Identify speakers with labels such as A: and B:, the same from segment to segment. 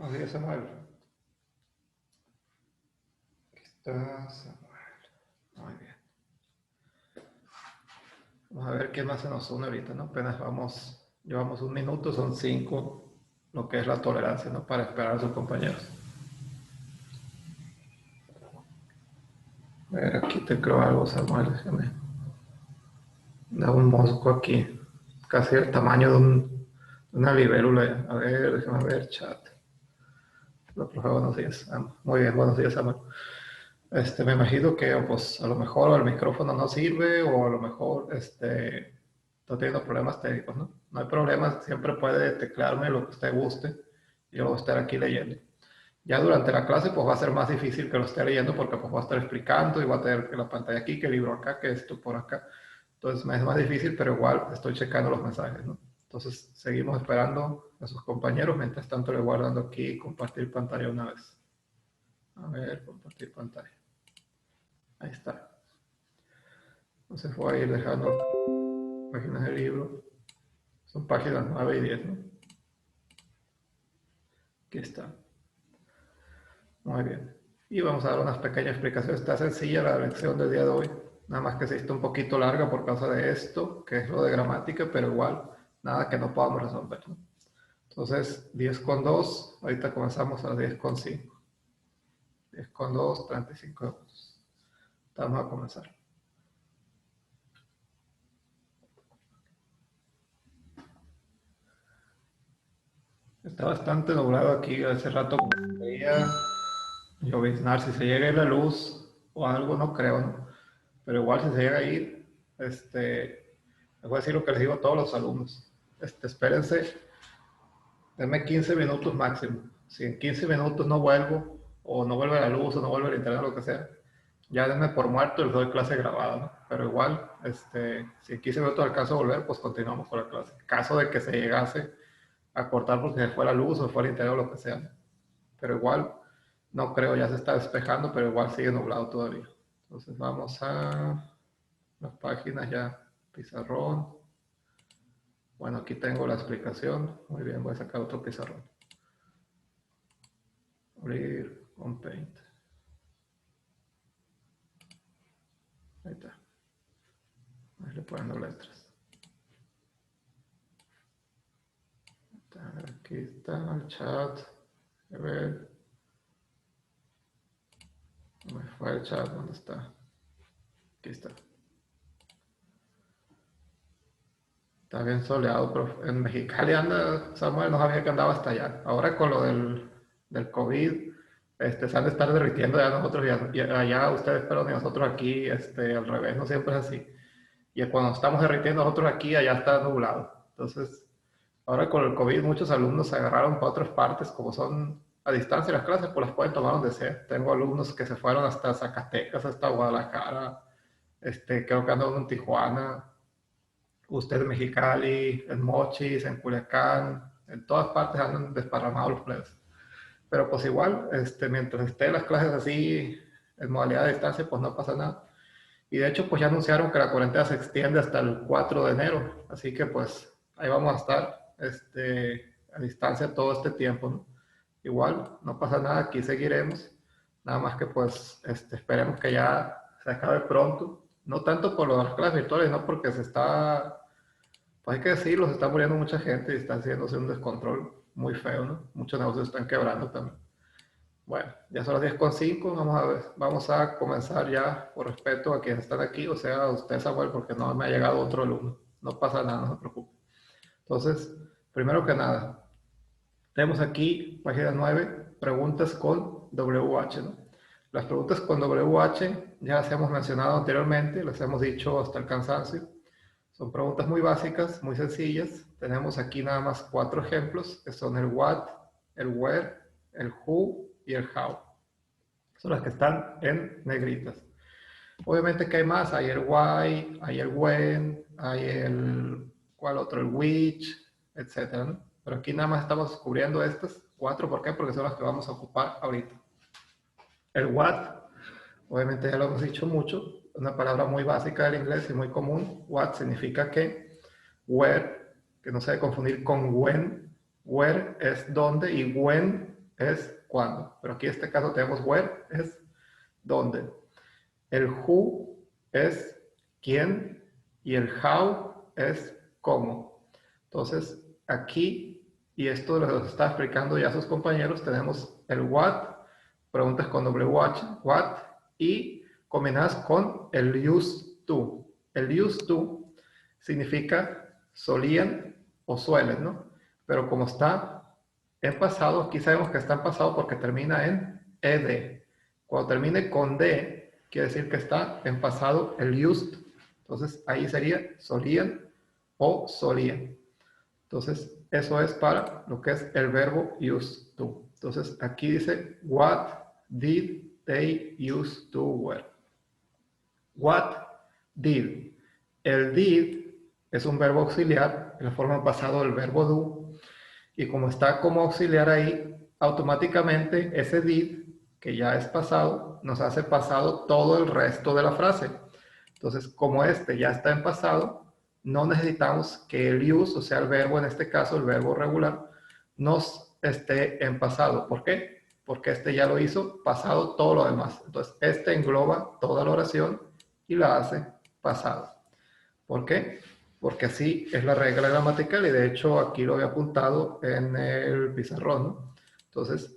A: Buenos días, Samuel. Aquí está Samuel. Muy bien. Vamos a ver qué más se nos une ahorita, ¿no? Apenas llevamos un minuto, son 5, lo que es la tolerancia, ¿no? Para esperar a sus compañeros. A ver, aquí te creo algo, Samuel. Déjame. Da un mosco aquí, casi el tamaño de una libélula. A ver, déjame ver, chat. Profe, buenos días. Muy bien, buenos días, Samuel. Me imagino que pues a lo mejor el micrófono no sirve o a lo mejor está teniendo problemas técnicos, ¿no? No hay problema, siempre puede teclearme lo que usted guste y yo lo voy a estar aquí leyendo. Ya durante la clase pues va a ser más difícil que lo esté leyendo porque pues voy a estar explicando y voy a tener que la pantalla aquí, que el libro acá, que esto por acá. Entonces me es más difícil, pero igual estoy checando los mensajes, ¿no? Entonces seguimos esperando a sus compañeros, mientras tanto le voy dando aquí compartir pantalla una vez. A ver, compartir pantalla. Ahí está. Entonces voy a ir dejando páginas del libro. Son páginas 9 y 10, ¿no? Aquí está. Muy bien. Y vamos a dar unas pequeñas explicaciones. Está sencilla la lección del día de hoy. Nada más que se está un poquito larga por causa de esto, que es lo de gramática, pero igual, nada que no podamos resolver, ¿no? Entonces, 10,2. Ahorita comenzamos a las 10,5. 10,2, 35 euros. Vamos a comenzar. Está bastante nublado aquí. Hace rato veía lloviznar. Si se llega a ir la luz o algo, no creo, ¿no? Pero igual si se llega a ir, les voy a decir lo que les digo a todos los alumnos. Espérense, denme 15 minutos máximo. Si en 15 minutos no vuelvo, o no vuelve la luz, o no vuelve el internet, lo que sea, ya denme por muerto y les doy clase grabada, ¿no? Pero igual, si en 15 minutos alcanzo a volver, pues continuamos con la clase. En caso de que se llegase a cortar porque se fue la luz o fue el internet o lo que sea. Pero igual, no creo, ya se está despejando, pero igual sigue nublado todavía. Entonces vamos a las páginas ya, pizarrón. Bueno, aquí tengo la explicación. Muy bien, voy a sacar otro pizarrón. Abrir con Paint. Ahí está. Ahí le poniendo letras. Aquí está el chat. A ver. Me fue el chat, ¿dónde está? Aquí está. Está bien soleado, pero en Mexicali anda, Samuel, no sabía que andaba hasta allá. Ahora con lo del COVID, se han de estar derritiendo ya nosotros y allá ustedes, pero y nosotros aquí, al revés, no siempre es así. Y cuando estamos derritiendo nosotros aquí, allá está nublado. Entonces, ahora con el COVID, muchos alumnos se agarraron para otras partes, como son a distancia las clases, pues las pueden tomar donde sea. Tengo alumnos que se fueron hasta Zacatecas, hasta Guadalajara, creo que andan en Tijuana, usted en Mexicali, en Mochis, en Culiacán, en todas partes andan desparramados los plebes. Pero pues igual, mientras estén las clases así, en modalidad de distancia, pues no pasa nada. Y de hecho, pues ya anunciaron que la cuarentena se extiende hasta el 4 de enero. Así que pues ahí vamos a estar a distancia todo este tiempo, ¿no? Igual, no pasa nada, aquí seguiremos. Nada más que pues esperemos que ya se acabe pronto. No tanto por lo de las clases virtuales, no porque pues hay que decirlo, se está muriendo mucha gente y está haciéndose un descontrol muy feo, ¿no? Muchos negocios están quebrando también. Bueno, ya son las 10,5, vamos a comenzar ya por respeto a quienes están aquí, o sea, a usted, Samuel, porque no me ha llegado otro alumno. No pasa nada, no se preocupe. Entonces, primero que nada, tenemos aquí, página 9, preguntas con WH, ¿no? Las preguntas con WH ya las hemos mencionado anteriormente, las hemos dicho hasta el cansancio. Son preguntas muy básicas, muy sencillas. Tenemos aquí nada más 4 ejemplos, que son el what, el where, el who y el how. Son las que están en negritas. Obviamente que hay más, hay el why, hay el when, hay el, ¿cuál otro? El which, etcétera, ¿no? Pero aquí nada más estamos descubriendo estas 4, ¿por qué? Porque son las que vamos a ocupar ahorita. El what, obviamente ya lo hemos dicho mucho, una palabra muy básica del inglés y muy común. What significa que, where, que no se debe confundir con when. Where es dónde y when es cuándo. Pero aquí en este caso tenemos where, es dónde. El who es quién y el how es cómo. Entonces, aquí, y esto lo está explicando ya sus compañeros, tenemos el what, preguntas con what, y combinadas con el used to. El used to significa solían o suelen, ¿no? Pero como está en pasado, aquí sabemos que está en pasado porque termina en ed. Cuando termine con d, quiere decir que está en pasado el used. Entonces ahí sería solían o solían. Entonces eso es para lo que es el verbo used to. Entonces aquí dice what did they used to wear. What did. El did es un verbo auxiliar en la forma pasado del verbo do, y como está como auxiliar ahí, automáticamente ese did, que ya es pasado, nos hace pasado todo el resto de la frase. Entonces, como este ya está en pasado, no necesitamos que el use, o sea, el verbo, en este caso el verbo regular, nos esté en pasado. ¿Por qué? Porque este ya lo hizo pasado todo lo demás. Entonces, este engloba toda la oración y la hace pasado. ¿Por qué? Porque así es la regla gramatical, y de hecho aquí lo había apuntado en el pizarrón, ¿no? Entonces,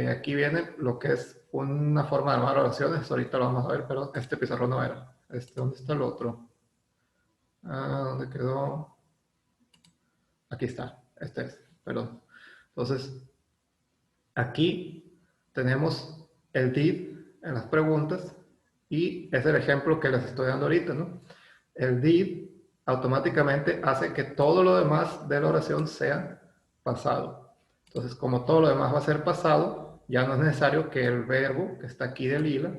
A: aquí viene lo que es una forma de armar oraciones. Ahorita lo vamos a ver, pero este pizarrón no era. ¿Dónde está el otro? ¿Dónde quedó? Aquí está. Este es, perdón. Entonces, aquí tenemos el did en las preguntas, y es el ejemplo que les estoy dando ahorita, ¿no? El did automáticamente hace que todo lo demás de la oración sea pasado. Entonces, como todo lo demás va a ser pasado, ya no es necesario que el verbo que está aquí de lila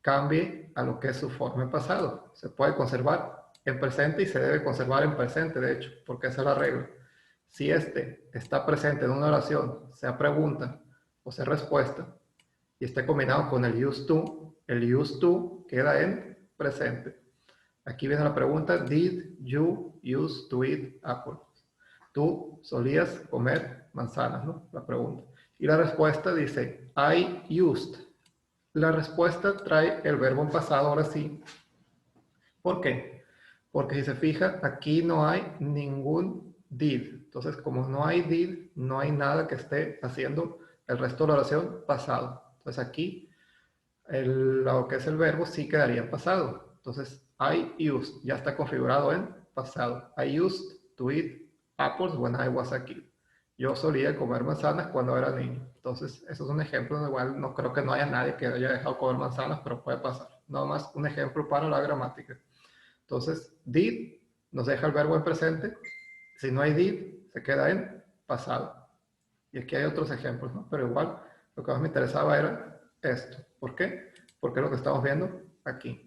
A: cambie a lo que es su forma en pasado. Se puede conservar en presente, y se debe conservar en presente, de hecho, porque esa es la regla. Si este está presente en una oración, sea pregunta o sea respuesta, y esté combinado con el used to queda en presente. Aquí viene la pregunta: Did you used to eat apples? Tú solías comer manzanas, ¿no? La pregunta. Y la respuesta dice I used. La respuesta trae el verbo en pasado, ahora sí. ¿Por qué? Porque si se fija, aquí no hay ningún did. Entonces, como no hay did, no hay nada que esté haciendo el resto de la oración pasado. Entonces aquí, lo que es el verbo sí quedaría en pasado. Entonces, I used ya está configurado en pasado. I used to eat apples when I was a kid. Yo solía comer manzanas cuando era niño. Entonces, eso es un ejemplo. Igual no creo que no haya nadie que haya dejado comer manzanas, pero puede pasar. Nada más un ejemplo para la gramática. Entonces, did nos deja el verbo en presente. Si no hay did, se queda en pasado. Y aquí hay otros ejemplos, ¿no? Pero igual, lo que más me interesaba era esto. ¿Por qué? Porque es lo que estamos viendo aquí.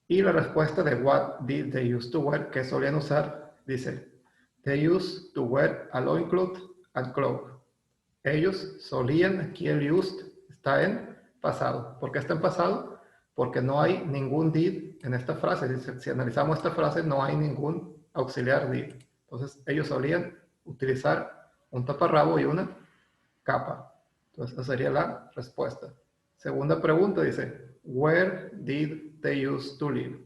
A: Y la respuesta de what did they used to wear, que solían usar, dice, they used to wear a loincloth and cloak. Ellos solían, aquí el used está en pasado. ¿Por qué está en pasado? Porque no hay ningún did en esta frase. Dice, si analizamos esta frase, no hay ningún auxiliar did. Entonces, ellos solían utilizar un taparrabo y una capa. Entonces, esa sería la respuesta. Segunda pregunta dice, where did they used to live?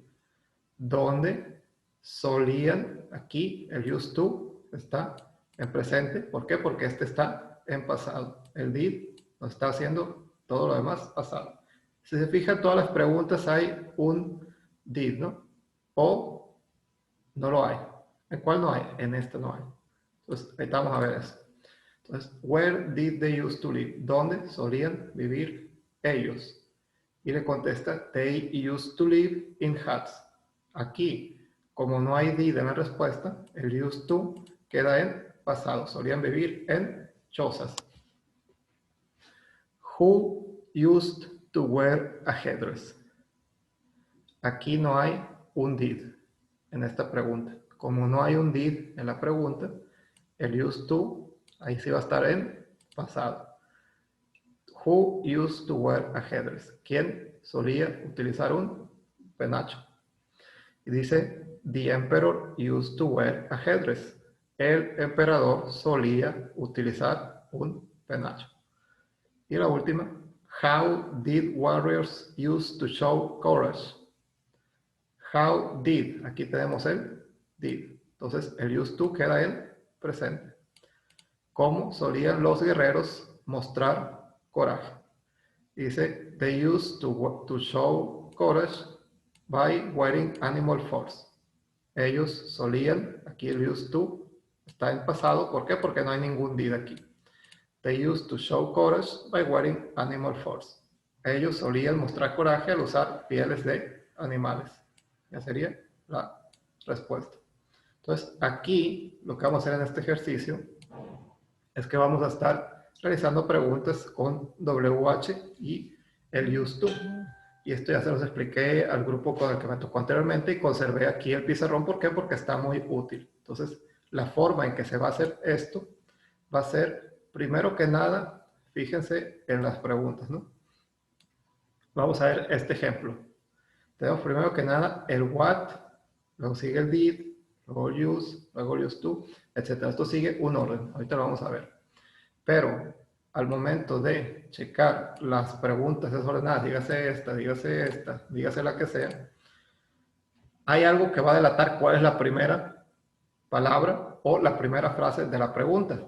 A: ¿Dónde solían? Aquí el used to está en presente. ¿Por qué? Porque este está en pasado. El did nos está haciendo todo lo demás pasado. Si se fijan, todas las preguntas hay un did, ¿no? O no lo hay. ¿En cuál no hay? En este no hay. Entonces, ahorita vamos a ver eso. Entonces, where did they used to live? ¿Dónde solían vivir ellos? Y le contesta, they used to live in huts. Aquí, como no hay did en la respuesta, el used to queda en pasado. Solían vivir en chozas. Who used to wear a headdress? Aquí no hay un did en esta pregunta. Como no hay un did en la pregunta, el used to ahí sí va a estar en pasado. Who used to wear a headdress? ¿Quién solía utilizar un penacho? Y dice, the emperor used to wear a headdress. El emperador solía utilizar un penacho. Y la última, how did warriors use to show courage? How did, aquí tenemos el did. Entonces el used to queda en presente. ¿Cómo solían los guerreros mostrar coraje? Dice, they used to show courage by wearing animal furs. Ellos solían, aquí el used to está en pasado. ¿Por qué? Porque no hay ningún did aquí. They used to show courage by wearing animal furs. Ellos solían mostrar coraje al usar pieles de animales. Ya sería la respuesta. Entonces, aquí lo que vamos a hacer en este ejercicio es que vamos a estar realizando preguntas con WH y el used to. Y esto ya se los expliqué al grupo con el que me tocó anteriormente y conservé aquí el pizarrón. ¿Por qué? Porque está muy útil. Entonces, la forma en que se va a hacer esto va a ser, primero que nada, fíjense en las preguntas, ¿no? Vamos a ver este ejemplo. Tenemos primero que nada el what, luego sigue el did, luego el use, luego el used to, etc. Esto sigue un orden, ahorita lo vamos a ver. Pero al momento de checar las preguntas desordenadas, dígase esta, dígase la que sea, hay algo que va a delatar cuál es la primera palabra o la primera frase de la pregunta.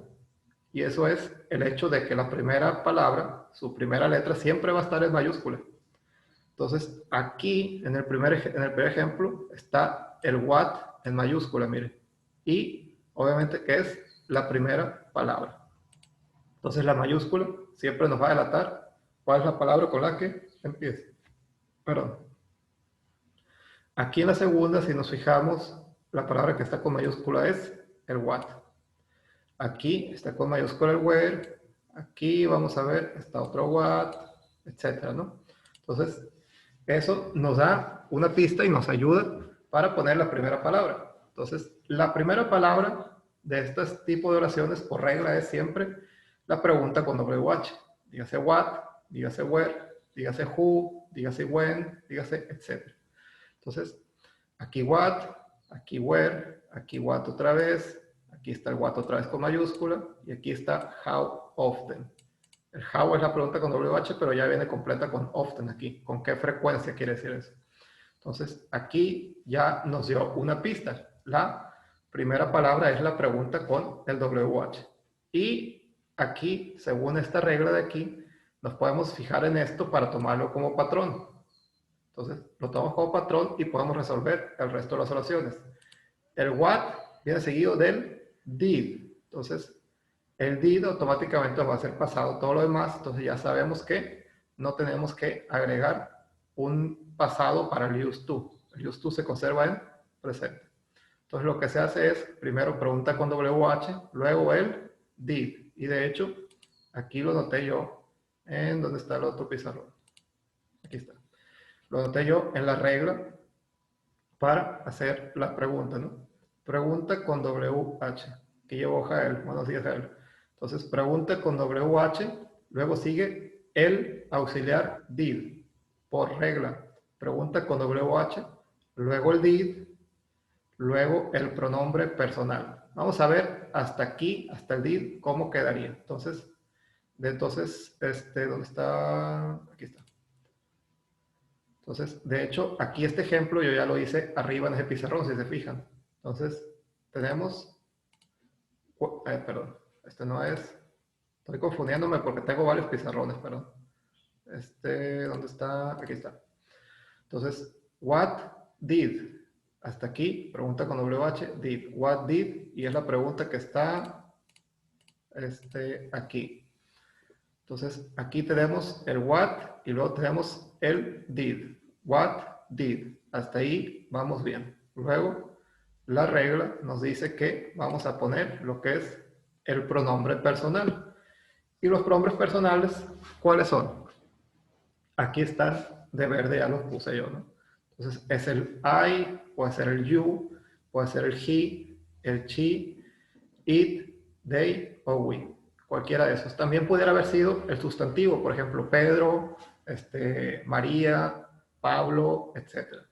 A: Y eso es el hecho de que la primera palabra, su primera letra, siempre va a estar en mayúscula. Entonces, aquí, en el primer ejemplo, está el what en mayúscula, mire. Y, obviamente, que es la primera palabra. Entonces, la mayúscula siempre nos va a delatar cuál es la palabra con la que empieza. Perdón. Aquí en la segunda, si nos fijamos, la palabra que está con mayúscula es el what. Aquí está con mayúscula el where. Aquí, vamos a ver, está otro what, etcétera, ¿no? Entonces, eso nos da una pista y nos ayuda para poner la primera palabra. Entonces, la primera palabra de este tipo de oraciones, por regla, es siempre la pregunta con WH. Dígase what, dígase where, dígase who, dígase when, dígase etc. Entonces, aquí what, aquí where, aquí what otra vez, aquí está el what otra vez con mayúscula, y aquí está how often. El how es la pregunta con WH, pero ya viene completa con often aquí. ¿Con qué frecuencia quiere decir eso? Entonces, aquí ya nos dio una pista. La primera palabra es la pregunta con el WH. Y aquí, según esta regla de aquí, nos podemos fijar en esto para tomarlo como patrón. Entonces, lo tomamos como patrón y podemos resolver el resto de las oraciones. El what viene seguido del did. Entonces, el did automáticamente va a ser pasado todo lo demás. Entonces, ya sabemos que no tenemos que agregar un pasado para el used to. El used to se conserva en presente. Entonces, lo que se hace es, primero pregunta con WH, luego el did. Y de hecho, aquí lo noté yo en donde está el otro pizarrón. Aquí está. Lo noté yo en la regla para hacer la pregunta, ¿no? Pregunta con WH. Aquí llevo Jael. Buenos días, Jael. Entonces, pregunta con WH, luego sigue el auxiliar did. Por regla, pregunta con WH, luego el did, luego el pronombre personal. Vamos a ver hasta aquí, hasta el did, cómo quedaría. Entonces, ¿dónde está? Aquí está. Entonces, de hecho, aquí este ejemplo yo ya lo hice arriba en ese pizarrón, si se fijan. Entonces, tenemos, perdón, este no es, estoy confundiéndome porque tengo varios pizarrones, perdón. ¿Dónde está? Aquí está. Entonces, what did? Hasta aquí, pregunta con WH, did. What did? Y es la pregunta que está aquí. Entonces, aquí tenemos el what y luego tenemos el did. What did. Hasta ahí vamos bien. Luego, la regla nos dice que vamos a poner lo que es el pronombre personal. Y los pronombres personales, ¿cuáles son? Aquí están de verde, ya los puse yo, ¿no? Entonces, es el I, puede ser el you, puede ser el he, el she, it, they o we. Cualquiera de esos. También pudiera haber sido el sustantivo, por ejemplo, Pedro, María, Pablo, etc.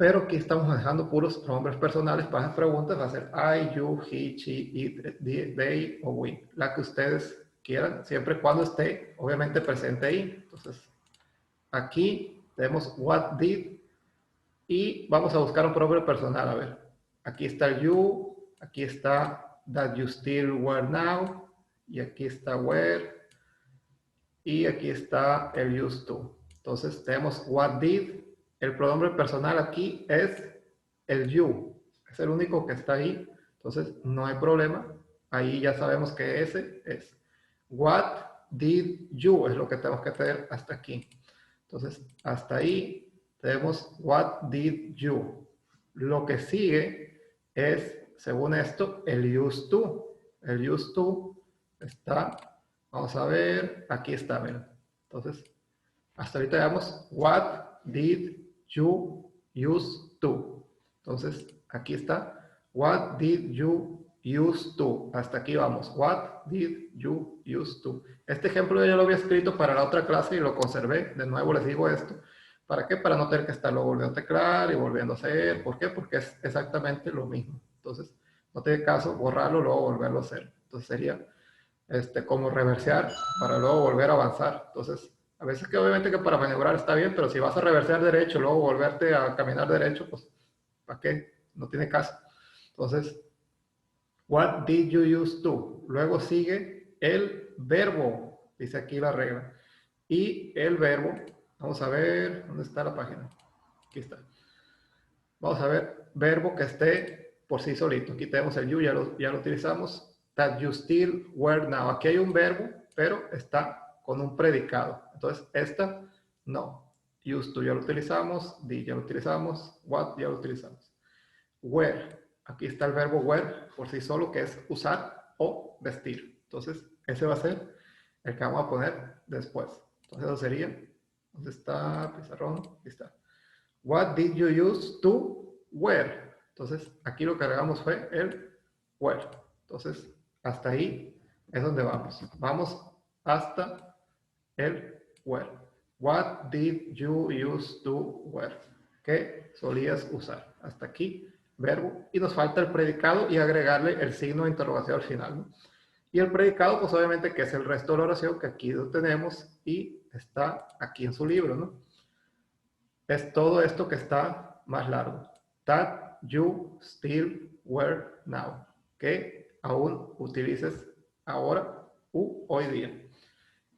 A: Pero aquí estamos manejando puros pronombres personales. Para las preguntas va a ser I, you, he, she, it, they o we. La que ustedes quieran, siempre y cuando esté, obviamente, presente ahí. Entonces, aquí tenemos what did y vamos a buscar un pronombre personal. A ver, aquí está el you, aquí está that you still were now, y aquí está where, y aquí está el used to. Entonces tenemos what did, el pronombre personal aquí es el you, es el único que está ahí, entonces no hay problema, ahí ya sabemos que ese es. What did you es lo que tenemos que tener hasta aquí. Entonces, hasta ahí tenemos what did you. Lo que sigue es, según esto, el used to. El used to está, vamos a ver, aquí está, miren. Entonces, hasta ahorita veamos what did you use to. Entonces, aquí está, what did you use to. Hasta aquí vamos, what did you use to. Este ejemplo yo ya lo había escrito para la otra clase y lo conservé. De nuevo les digo esto. ¿Para qué? Para no tener que estarlo volviendo a teclar y volviendo a hacer. ¿Por qué? Porque es exactamente lo mismo. Entonces, no tiene caso borrarlo y luego volverlo a hacer. Entonces sería como reversear para luego volver a avanzar. Entonces, a veces que obviamente que para maniobrar está bien, pero si vas a reversear derecho, luego volverte a caminar derecho, pues, ¿para qué? No tiene caso. Entonces, what did you use to? Luego sigue el verbo, dice aquí la regla. Y el verbo, vamos a ver, ¿dónde está la página? Aquí está. Vamos a ver, verbo que esté por sí solito. Aquí tenemos el you, ya lo utilizamos. That you still were now. Aquí hay un verbo, pero está con un predicado. Entonces, esta no. Used to ya lo utilizamos. Did ya lo utilizamos. What ya lo utilizamos. Wear. Aquí está el verbo wear por sí solo, que es usar o vestir. Entonces, ese va a ser el que vamos a poner después. Entonces, eso sería. ¿Dónde está pizarrón? Aquí está. What did you use to wear? Entonces, aquí lo que agregamos fue el wear. Entonces, hasta ahí es donde vamos. Vamos hasta el wear. What did you use to wear? ¿Qué solías usar? Hasta aquí, verbo. Y nos falta el predicado y agregarle el signo de interrogación al final, ¿no? Y el predicado, pues obviamente que es el resto de la oración, que aquí lo tenemos y está aquí en su libro, ¿no? Es todo esto que está más largo. That you still wear now. Que aún utilices ahora u hoy día.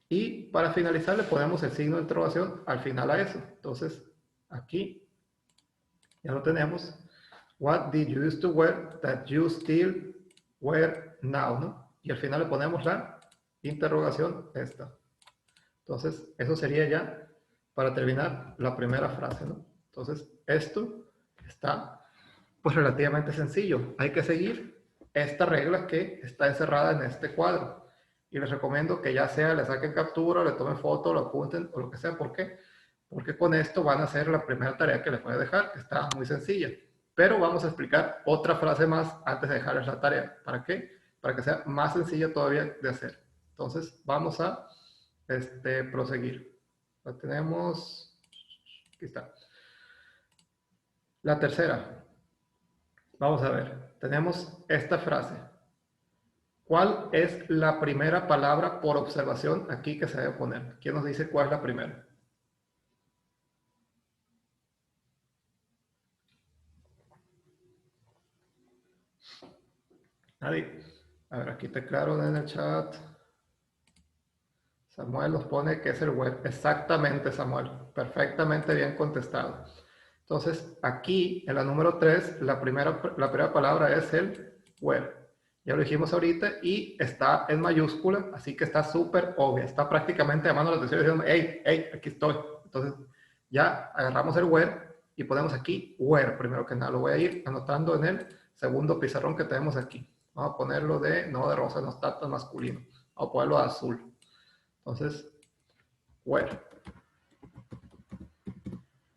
A: Y para finalizar le ponemos el signo de interrogación al final a eso. Entonces, aquí ya lo tenemos. What did you used to wear that you still wear now, ¿no? Y al final le ponemos la interrogación esta. Entonces, eso sería ya para terminar la primera frase, ¿no? Entonces, esto está pues relativamente sencillo. Hay que seguir esta regla que está encerrada en este cuadro. Y les recomiendo que ya sea le saquen captura, le tomen foto, lo apunten o lo que sea. ¿Por qué? Porque con esto van a hacer la primera tarea que les voy a dejar, que está muy sencilla. Pero vamos a explicar otra frase más antes de dejarles la tarea. ¿Para qué? Para que sea más sencilla todavía de hacer. Entonces, vamos a proseguir. La tenemos, aquí está. La tercera, vamos a ver, tenemos esta frase. ¿Cuál es la primera palabra por observación aquí que se debe poner? ¿Quién nos dice cuál es la primera? Nadie. A ver, aquí te aclaro en el chat. Samuel nos pone que es el web. Exactamente, Samuel. Perfectamente bien contestado. Entonces, aquí en la número 3, la primera palabra es el web. Ya lo dijimos ahorita y está en mayúscula, así que está súper obvia. Está prácticamente llamando la atención y diciendo, hey, hey, aquí estoy. Entonces, ya agarramos el where y ponemos aquí where. Primero que nada, lo voy a ir anotando en el segundo pizarrón que tenemos aquí. Vamos a ponerlo no de rosa, no está tan masculino. Vamos a ponerlo de azul. Entonces, where.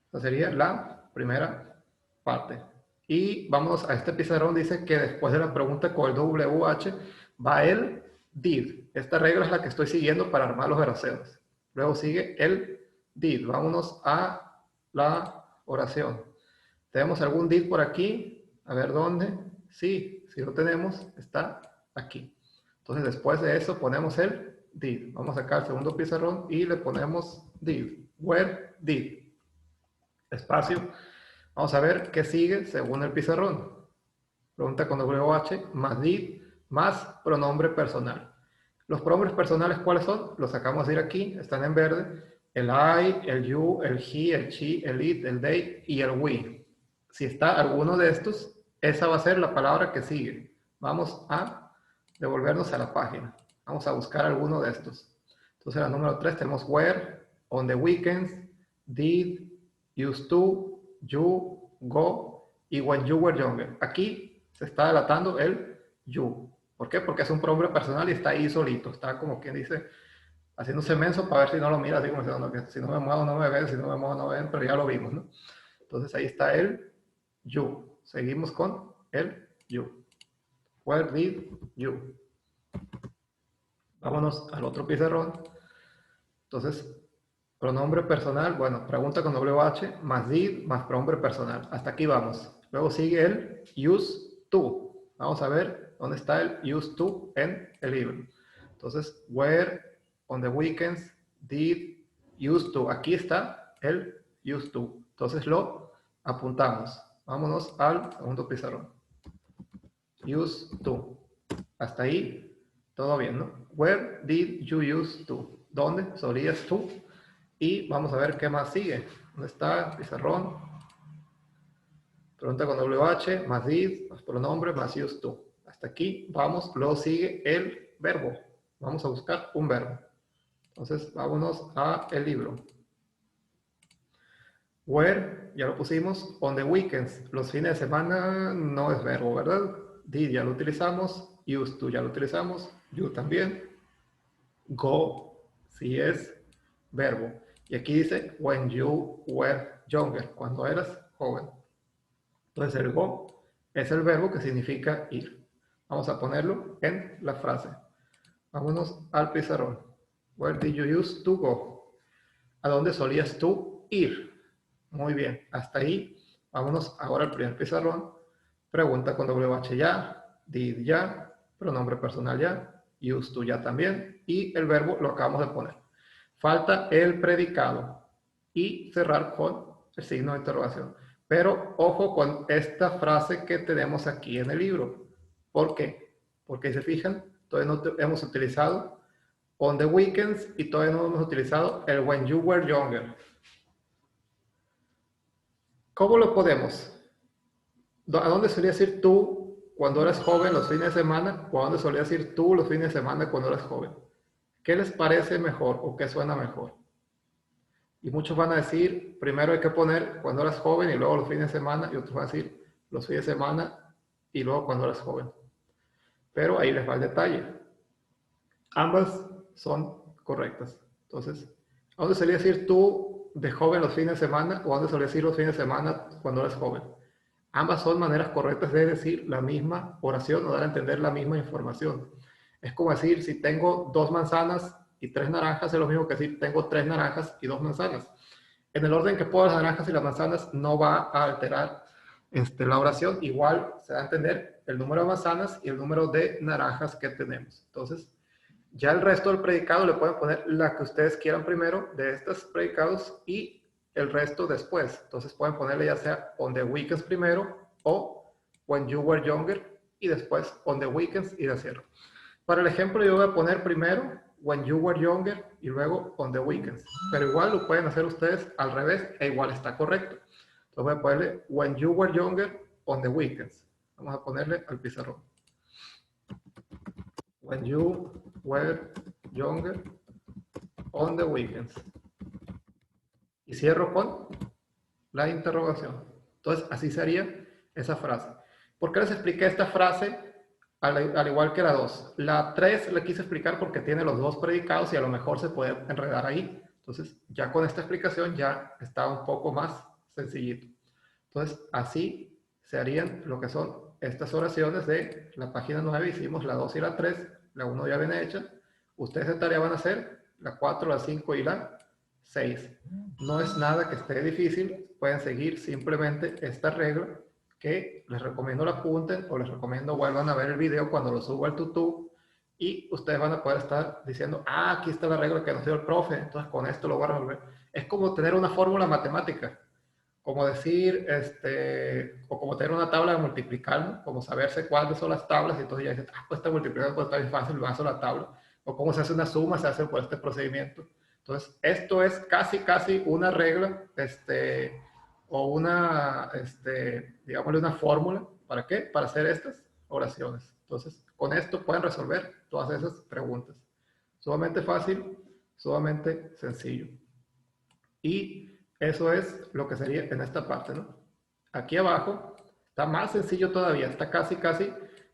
A: Esa sería la primera parte. Y vamos a este pizarrón, dice que después de la pregunta con el WH va el did. Esta regla es la que estoy siguiendo para armar los veraseos. Luego sigue el did. Vámonos a la oración. ¿Tenemos algún did por aquí? A ver, ¿dónde? Sí, si lo tenemos, está aquí. Entonces, después de eso, ponemos el did. Vamos a sacar el segundo pizarrón y le ponemos did. Where did. Espacio. Vamos a ver qué sigue según el pizarrón. Pregunta con WH, más did, más pronombre personal. Los pronombres personales, ¿cuáles son? Los sacamos de ir aquí, están en verde. El I, el you, el he, el she, el it, el they y el we. Si está alguno de estos, esa va a ser la palabra que sigue. Vamos a devolvernos a la página. Vamos a buscar alguno de estos. Entonces, la número 3 tenemos where, on the weekends, did, used to, you, go y when you were younger. Aquí se está delatando el you. ¿Por qué? Porque es un pronombre personal y está ahí solito. Está como quien dice, haciéndose menso para ver si no lo mira, así como diciendo, que si no me muevo no me ven, si no me muevo no me ven, pero ya lo vimos, ¿no? Entonces ahí está el you. Seguimos con el you. Where did you? Vámonos al otro pizarrón. Entonces, pronombre personal, bueno, pregunta con WH, más did, más pronombre personal. Hasta aquí vamos. Luego sigue el used to. Vamos a ver dónde está el used to en el libro. Entonces, where, on the weekends, did, used to. Aquí está el used to. Entonces lo apuntamos. Vámonos al segundo pizarrón. Used to. Hasta ahí, todo bien, ¿no? Where did you used to? ¿Dónde solías tú? Y vamos a ver qué más sigue. ¿Dónde está? Pizarrón. Pregunta con WH, más did, más pronombre, más used to. Hasta aquí vamos. Luego sigue el verbo. Vamos a buscar un verbo. Entonces, vámonos a el libro. Where, ya lo pusimos. On the weekends. Los fines de semana no es verbo, ¿verdad? Did ya lo utilizamos. Used to ya lo utilizamos. You también. Go, sí es verbo. Y aquí dice, when you were younger, cuando eras joven. Entonces el go es el verbo que significa ir. Vamos a ponerlo en la frase. Vámonos al pizarrón. Where did you used to go? ¿A dónde solías tú ir? Muy bien, hasta ahí. Vámonos ahora al primer pizarrón. Pregunta con WH ya, did ya, pronombre personal ya, used to ya también, y el verbo lo acabamos de poner. Falta el predicado y cerrar con el signo de interrogación. Pero ojo con esta frase que tenemos aquí en el libro. ¿Por qué? Porque si se fijan, todavía no hemos utilizado on the weekends y todavía no hemos utilizado el when you were younger. ¿Cómo lo podemos? ¿A dónde solías ir tú cuando eras joven los fines de semana? ¿O a dónde solías ir tú los fines de semana cuando eras joven? ¿Qué les parece mejor o qué suena mejor? Y muchos van a decir, primero hay que poner cuando eras joven y luego los fines de semana, y otros van a decir los fines de semana y luego cuando eras joven. Pero ahí les va el detalle. Ambas son correctas. Entonces, ¿a dónde solías ir tú de joven los fines de semana o a dónde solías ir los fines de semana cuando eras joven? Ambas son maneras correctas de decir la misma oración o dar a entender la misma información. Es como decir, si tengo 2 manzanas y 3 naranjas, es lo mismo que decir tengo 3 naranjas y 2 manzanas. En el orden que pongo las naranjas y las manzanas no va a alterar la oración. Igual se da a entender el número de manzanas y el número de naranjas que tenemos. Entonces, ya el resto del predicado le pueden poner la que ustedes quieran primero de estos predicados y el resto después. Entonces pueden ponerle ya sea on the weekends primero o when you were younger y después on the weekends y de cierre. Para el ejemplo yo voy a poner primero when you were younger y luego on the weekends. Pero igual lo pueden hacer ustedes al revés e igual está correcto. Entonces voy a ponerle when you were younger on the weekends. Vamos a ponerle al pizarrón. When you were younger on the weekends. Y cierro con la interrogación. Entonces, así sería esa frase. ¿Por qué les expliqué esta frase al igual que la 2? La 3 le quise explicar porque tiene los 2 predicados y a lo mejor se puede enredar ahí. Entonces, ya con esta explicación ya está un poco más sencillito. Entonces, así se harían lo que son estas oraciones de la página 9. Hicimos la 2 y la 3. La 1 ya viene hecha. Ustedes de tarea van a hacer la 4, la 5 y la 6. No es nada que esté difícil, pueden seguir simplemente esta regla que les recomiendo la apunten o les recomiendo vuelvan a ver el video cuando lo suba al YouTube y ustedes van a poder estar diciendo, ah, aquí está la regla que nos dio el profe, entonces con esto lo voy a resolver. Es como tener una fórmula matemática, como decir, o como tener una tabla de multiplicar, ¿no? Como saberse cuáles son las tablas y entonces ya dices, ah, pues esta multiplicación pues está bien fácil, me paso la tabla. O cómo se hace una suma, se hace por este procedimiento. Entonces, esto es casi una regla, o una, digámosle una fórmula. ¿Para qué? Para hacer estas oraciones. Entonces, con esto pueden resolver todas esas preguntas. Sumamente fácil, sumamente sencillo. Y eso es lo que sería en esta parte, ¿no? Aquí abajo está más sencillo todavía, está casi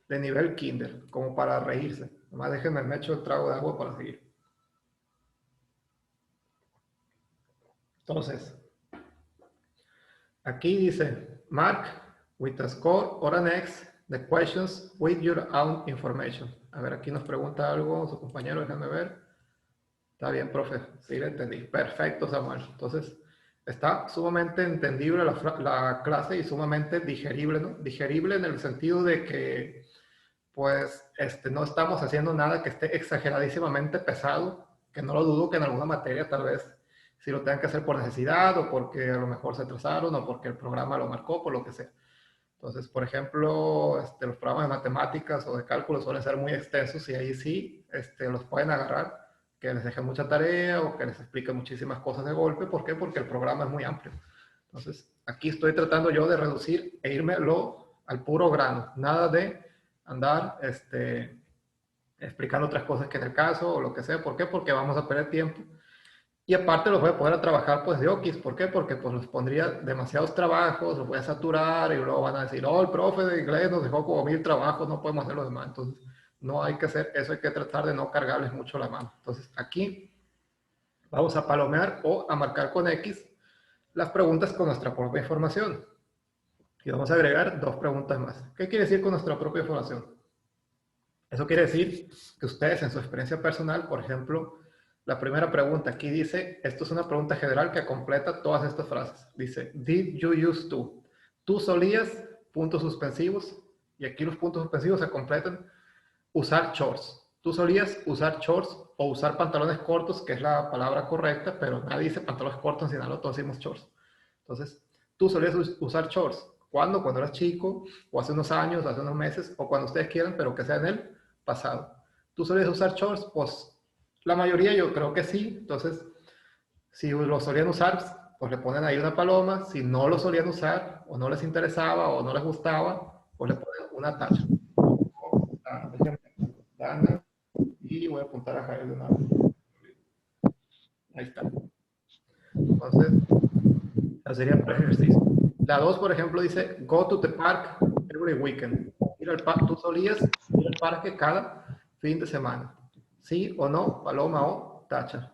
A: de nivel kinder, como para reírse. Nomás déjenme, me echo el trago de agua para seguir. Entonces, aquí dice, mark with a score or an X the questions with your own information. A ver, aquí nos pregunta algo su compañero, déjenme ver. Está bien, profe, sí le entendí. Perfecto, Samuel. Entonces, está sumamente entendible la clase y sumamente digerible, ¿no? Digerible en el sentido de que, pues, no estamos haciendo nada que esté exageradísimamente pesado, que no lo dudo que en alguna materia tal vez si lo tengan que hacer por necesidad o porque a lo mejor se atrasaron o porque el programa lo marcó, por lo que sea. Entonces, por ejemplo, los programas de matemáticas o de cálculo suelen ser muy extensos y ahí sí los pueden agarrar, que les dejen mucha tarea o que les explique muchísimas cosas de golpe. ¿Por qué? Porque el programa es muy amplio. Entonces, aquí estoy tratando yo de reducir e irme al puro grano. Nada de andar explicando otras cosas que en el caso o lo que sea. ¿Por qué? Porque vamos a perder tiempo. Y aparte los voy a poder trabajar pues de Okis. ¿Por qué? Porque pues los pondría demasiados trabajos, los voy a saturar y luego van a decir, oh, el profe de inglés nos dejó como 1000 trabajos, no podemos hacer los demás. Entonces, no hay que hacer eso, hay que tratar de no cargarles mucho la mano. Entonces, aquí vamos a palomear o a marcar con X las preguntas con nuestra propia información. Y vamos a agregar 2 preguntas más. ¿Qué quiere decir con nuestra propia información? Eso quiere decir que ustedes en su experiencia personal, por ejemplo, la primera pregunta aquí dice, esto es una pregunta general que completa todas estas frases. Dice, did you used to? Tú solías, puntos suspensivos, y aquí los puntos suspensivos se completan, usar shorts. Tú solías usar shorts o usar pantalones cortos, que es la palabra correcta, pero nadie dice pantalones cortos en Sinaloa, todos decimos shorts. Entonces, tú solías usar shorts. ¿Cuándo? Cuando eras chico, o hace unos años, hace unos meses, o cuando ustedes quieran, pero que sea en el pasado. ¿Tú solías usar shorts? Pues la mayoría yo creo que sí. Entonces, si lo solían usar, pues le ponen ahí una paloma. Si no lo solían usar, o no les interesaba, o no les gustaba, pues le ponen una tacha. Dana, y voy a apuntar a Javier de una vez. Ahí está. Entonces, ese sería el ejercicio. La 2, por ejemplo, dice, go to the park every weekend. Ir al tú solías ir al parque cada fin de semana. ¿Sí o no? Paloma o tacha.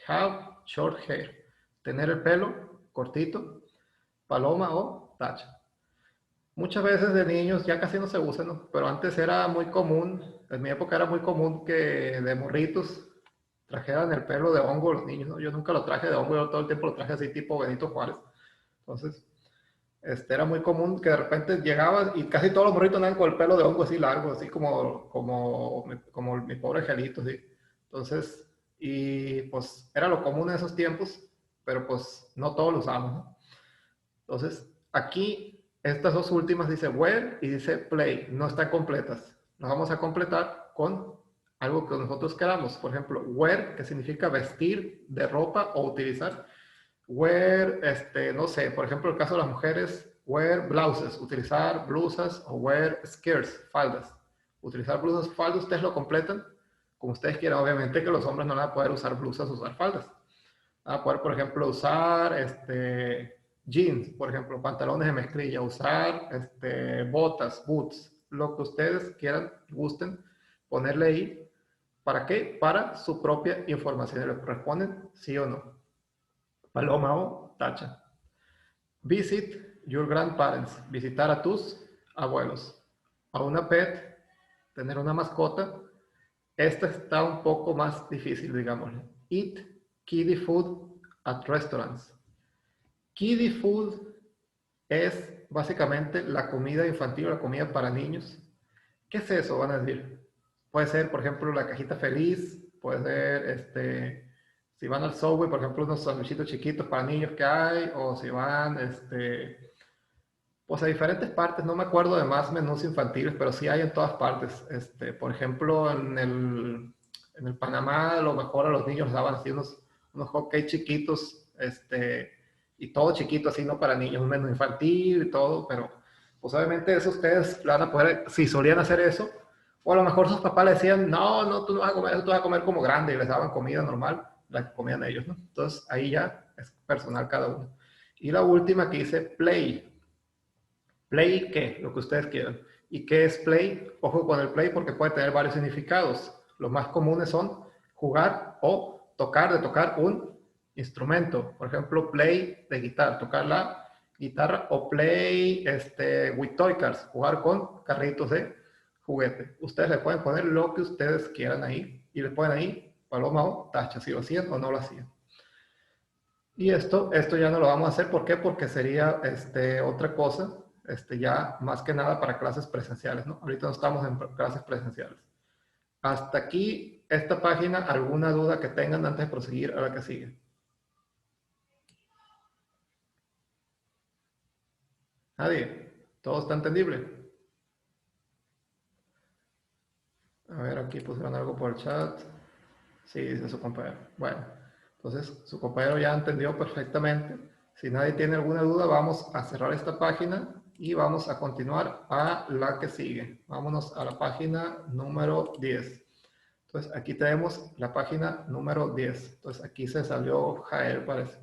A: Have short hair. Tener el pelo cortito. Paloma o tacha. Muchas veces de niños ya casi no se usan, ¿no? Pero antes era muy común, en mi época era muy común que de morritos trajeran el pelo de hongo los niños, ¿no? Yo nunca lo traje de hongo, yo todo el tiempo lo traje así tipo Benito Juárez. Entonces, era muy común que de repente llegabas y casi todos los morritos andaban con el pelo de hongo así largo, así como mi pobre angelito, ¿sí? Entonces, y pues era lo común en esos tiempos, pero pues no todos lo usamos, ¿no? Entonces, aquí, estas 2 últimas dice wear y dice play, no están completas. Las vamos a completar con algo que nosotros queramos. Por ejemplo, wear, que significa vestir de ropa o utilizar. Wear, no sé, por ejemplo, el caso de las mujeres, wear blouses, utilizar blusas o wear skirts, faldas. Utilizar blusas, faldas, ustedes lo completan como ustedes quieran. Obviamente que los hombres no van a poder usar blusas, usar faldas. Van a poder, por ejemplo, usar jeans, por ejemplo, pantalones de mezclilla, usar botas, boots, lo que ustedes quieran, gusten, ponerle ahí. ¿Para qué? Para su propia información. ¿Le responden sí o no? Paloma o tacha. Visit your grandparents. Visitar a tus abuelos. A una pet, tener una mascota. Esta está un poco más difícil, digámosle. Eat kiddie food at restaurants. Kiddie food es básicamente la comida infantil o la comida para niños. ¿Qué es eso? Van a decir. Puede ser, por ejemplo, la cajita feliz, puede ser, si van al Subway, por ejemplo, unos sandwichitos chiquitos para niños que hay, o si van, pues a diferentes partes, no me acuerdo de más menús infantiles, pero sí hay en todas partes. Por ejemplo, en el Panamá, a lo mejor a los niños les daban así unos hot cakes chiquitos, y todo chiquito, así, no para niños, un menú infantil y todo, pero pues obviamente eso ustedes van a poder, si solían hacer eso, o a lo mejor sus papás le decían, no, no, tú no vas a comer eso, tú vas a comer como grande, y les daban comida normal, la que comían ellos, ¿no? Entonces ahí ya es personal cada uno. Y la última que dice play. Play, ¿qué? Lo que ustedes quieran. ¿Y qué es play? Ojo con el play porque puede tener varios significados. Los más comunes son jugar o tocar, de tocar un instrumento. Por ejemplo, play de guitarra, tocar la guitarra, o play with toy cars, jugar con carritos de juguete. Ustedes le pueden poner lo que ustedes quieran ahí y le ponen ahí paloma o tacha, si lo hacían o no lo hacían. Y esto ya no lo vamos a hacer. ¿Por qué? Porque sería otra cosa, ya más que nada para clases presenciales, ¿no? Ahorita no estamos en clases presenciales. Hasta aquí esta página, ¿alguna duda que tengan antes de proseguir a la que sigue? Nadie. ¿Todo está entendible? A ver, aquí pusieron algo por el chat. Sí, dice su compañero. Bueno, entonces su compañero ya entendió perfectamente. Si nadie tiene alguna duda, vamos a cerrar esta página y vamos a continuar a la que sigue. Vámonos a la página número 10. Entonces aquí tenemos la página número 10. Entonces aquí se salió Jael, parece.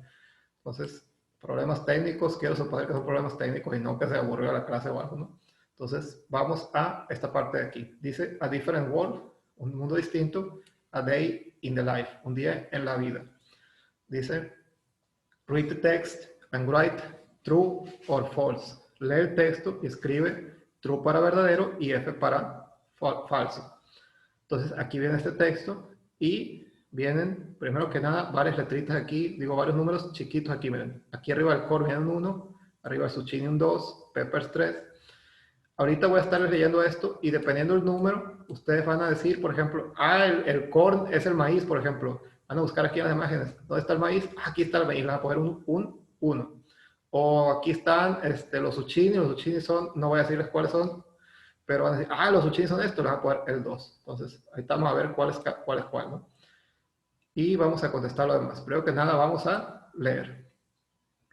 A: Entonces, problemas técnicos, quiero suponer que son problemas técnicos y no que se aburrió la clase o algo, ¿no? Entonces, vamos a esta parte de aquí. Dice, a different world, un mundo distinto, a day in the life, un día en la vida. Dice, read the text and write true or false. Lee el texto y escribe true para verdadero y F para falso. Entonces, aquí viene este texto y vienen, primero que nada, varias letritas aquí, digo, varios números chiquitos aquí, miren. Aquí arriba del core viene un 1, arriba el zucchini un 2, peppers 3. Ahorita voy a estar leyendo esto y dependiendo del número, ustedes van a decir, por ejemplo, el corn es el maíz, por ejemplo. Van a buscar aquí en las imágenes. ¿Dónde está el maíz? Aquí está el maíz. Van a poner un 1. O aquí están los zucchini. Los zucchini son, no voy a decirles cuáles son, pero van a decir, los zucchini son estos. Les van a poner el 2. Entonces, ahí estamos a ver cuál es cuál, ¿no? Y vamos a contestar lo demás. Primero que nada, vamos a leer.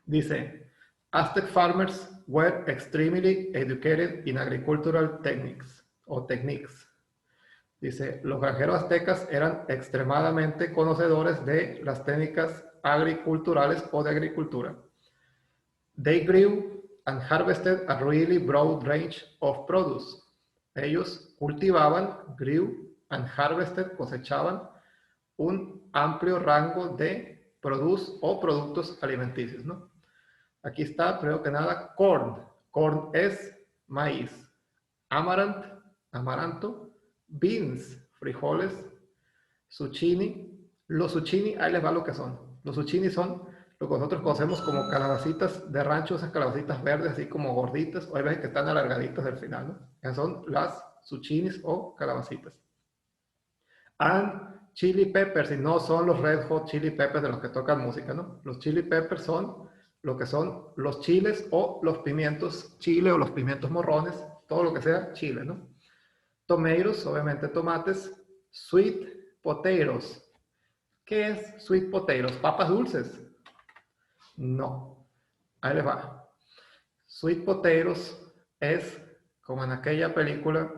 A: Dice, Aztec farmers were extremely educated in agricultural techniques o techniques. Dice, los granjeros aztecas eran extremadamente conocedores de las técnicas agriculturales o de agricultura. They grew and harvested a really broad range of produce. Ellos cultivaban, grew and harvested, cosechaban un amplio rango de produce o productos alimenticios, ¿no? Aquí está, primero que nada, corn. Corn es maíz. Amaranth, amaranto. Beans, frijoles. Zucchini. Los zucchini, ahí les va lo que son. Los zucchini son lo que nosotros conocemos como calabacitas de rancho, esas calabacitas verdes así como gorditas, o hay veces que están alargaditas del final, ¿no? Esas son las zucchinis o calabacitas. And chili peppers, y no son los red hot chili peppers de los que tocan música, ¿no? Los chili peppers son lo que son los chiles o los pimientos chile o los pimientos morrones, todo lo que sea chile, ¿no? Tomatoes, obviamente tomates. Sweet potatoes. ¿Qué es sweet potatoes? ¿Papas dulces? No. Ahí les va. Sweet potatoes es como en aquella película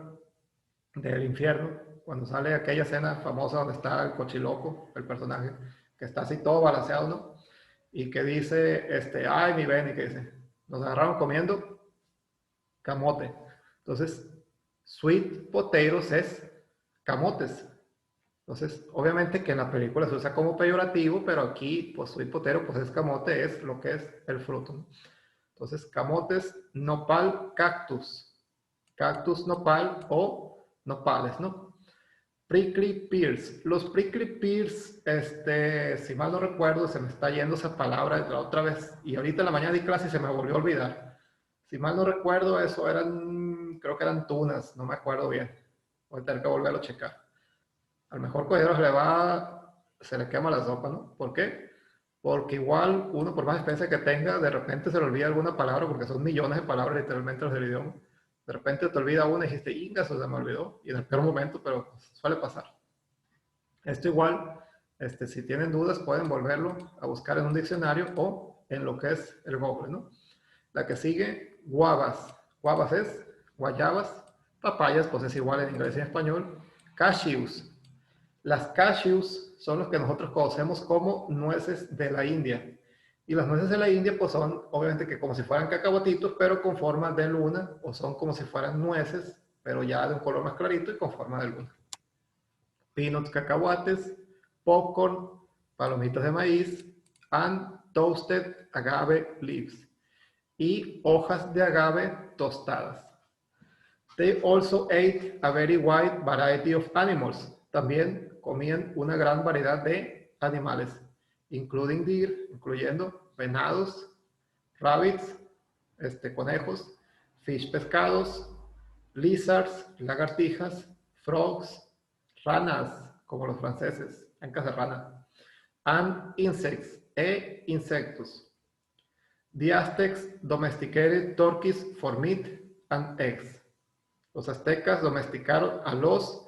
A: del infierno, cuando sale aquella escena famosa donde está el cochiloco, el personaje, que está así todo balanceado, ¿no? Y que dice, ay, mi Benny, que dice, nos agarraron comiendo camote. Entonces, sweet potatoes es camotes. Entonces, obviamente que en la película se usa como peyorativo, pero aquí, pues, sweet potato, pues es camote, es lo que es el fruto, ¿no? Entonces, camotes, nopal, cactus. Cactus, nopal o nopales, ¿no? Prickly pears. Los prickly pears, si mal no recuerdo, se me está yendo esa palabra la otra vez. Y ahorita en la mañana di clase y se me volvió a olvidar. Si mal no recuerdo, eso creo que eran tunas, no me acuerdo bien. Voy a tener que volverlo a checar. Al mejor codero se le quema la sopa, ¿no? ¿Por qué? Porque igual uno, por más experiencia que tenga, de repente se le olvida alguna palabra, porque son millones de palabras literalmente los del idioma. De repente te olvida una y dijiste, inga, eso se me olvidó. Y en el peor momento, pero pues, suele pasar. Esto igual, si tienen dudas, pueden volverlo a buscar en un diccionario o en lo que es el Google, ¿no? La que sigue, guavas. Guavas es guayabas. Papayas, pues es igual en inglés y en español. Cashews. Las cashews son los que nosotros conocemos como nueces de la India. Y las nueces de la India pues son obviamente que como si fueran cacahuatitos, pero con forma de luna, o son como si fueran nueces, pero ya de un color más clarito y con forma de luna. Peanuts, cacahuates, popcorn, palomitas de maíz, and toasted agave leaves. Y hojas de agave tostadas. They also ate a very wide variety of animals. También comían una gran variedad de animales, including deer, incluyendo venados, rabbits, conejos, fish, pescados, lizards, lagartijas, frogs, ranas, como los franceses, ancas de rana, and insects, insectos. The Aztecs domesticated turkeys for meat and eggs. Los aztecas domesticaron a los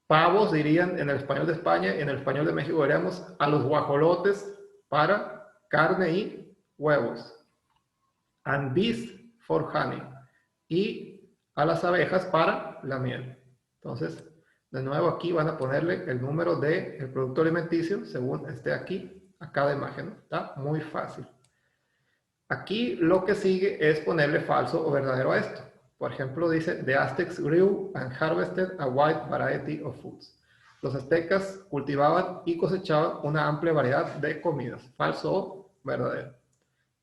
A: pavos, dirían en el español de España, y en el español de México diríamos a los guajolotes para carne y huevos. And bees for honey. Y a las abejas para la miel. Entonces, de nuevo aquí van a ponerle el número del producto alimenticio según esté aquí a cada imagen, ¿no? Está muy fácil. Aquí lo que sigue es ponerle falso o verdadero a esto. Por ejemplo, dice, the Aztecs grew and harvested a wide variety of foods. Los aztecas cultivaban y cosechaban una amplia variedad de comidas. Falso o verdadero.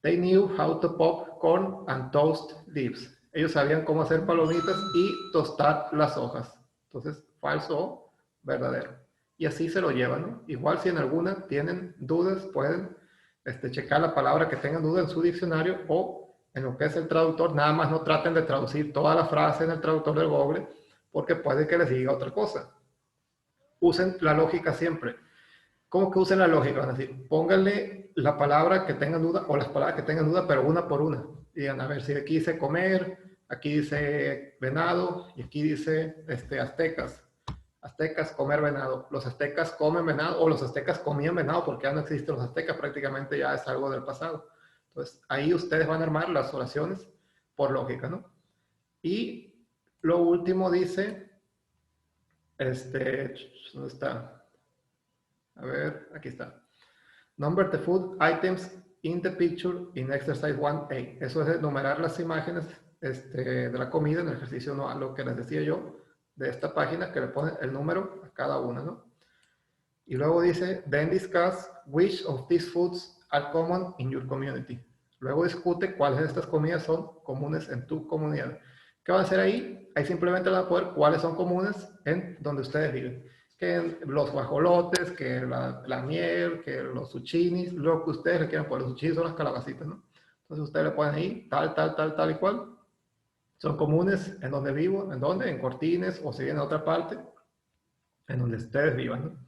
A: They knew how to pop corn and toast leaves. Ellos sabían cómo hacer palomitas y tostar las hojas. Entonces, falso o verdadero. Y así se lo llevan, ¿no? Igual si en alguna tienen dudas, pueden checar la palabra que tengan duda en su diccionario o en lo que es el traductor. Nada más no traten de traducir toda la frase en el traductor del Google, porque puede que les diga otra cosa. Usen la lógica siempre. ¿Cómo que usen la lógica? Van a decir, pónganle la palabra que tengan duda o las palabras que tengan duda, pero una por una. Y digan, a ver, si aquí dice comer, aquí dice venado y aquí dice aztecas. Aztecas, comer venado. Los aztecas comen venado o los aztecas comían venado porque ya no existen los aztecas, prácticamente ya es algo del pasado. Entonces, ahí ustedes van a armar las oraciones por lógica, ¿no? Y lo último dice, ¿dónde está? A ver, aquí está. Number the food items in the picture in exercise 1A. Eso es enumerar las imágenes de la comida en el ejercicio 1A, lo que les decía yo de esta página, que le ponen el número a cada una, ¿no? Y luego dice, then discuss which of these foods are common in your community. Luego discute cuáles de estas comidas son comunes en tu comunidad. ¿Qué van a hacer ahí? Ahí simplemente van a poner cuáles son comunes en donde ustedes viven. Que los guajolotes, que la miel, que los zucchinis, lo que ustedes le quieran poner. Los zucchinis son las calabacitas, ¿no? Entonces ustedes le ponen ahí tal y cual. Son comunes en donde vivo, ¿en dónde? En Cortines, o si vienen a otra parte, en donde ustedes vivan, ¿no?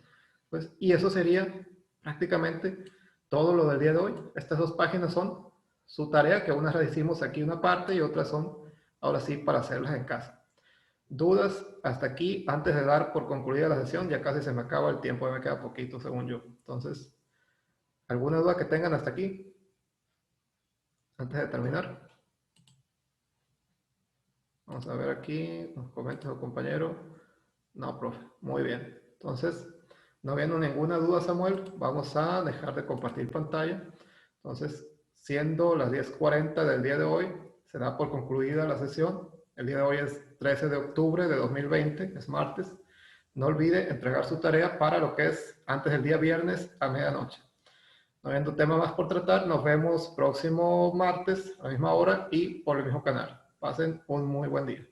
A: Pues, y eso sería prácticamente todo lo del día de hoy. Estas dos páginas son su tarea, que unas las hicimos aquí una parte y otras son, ahora sí, para hacerlas en casa. ¿Dudas hasta aquí? Antes de dar por concluida la sesión, ya casi se me acaba el tiempo, ya me queda poquito según yo. Entonces, ¿alguna duda que tengan hasta aquí? Antes de terminar. Vamos a ver aquí, nos comenta el compañero. No, profe, muy bien. Entonces, no viendo ninguna duda, Samuel, vamos a dejar de compartir pantalla. Entonces, siendo las 10:40 del día de hoy, se da por concluida la sesión. El día de hoy es 13 de octubre de 2020, es martes. No olvide entregar su tarea para lo que es antes del día viernes a medianoche. No habiendo tema más por tratar, nos vemos próximo martes a la misma hora y por el mismo canal. Pasen un muy buen día.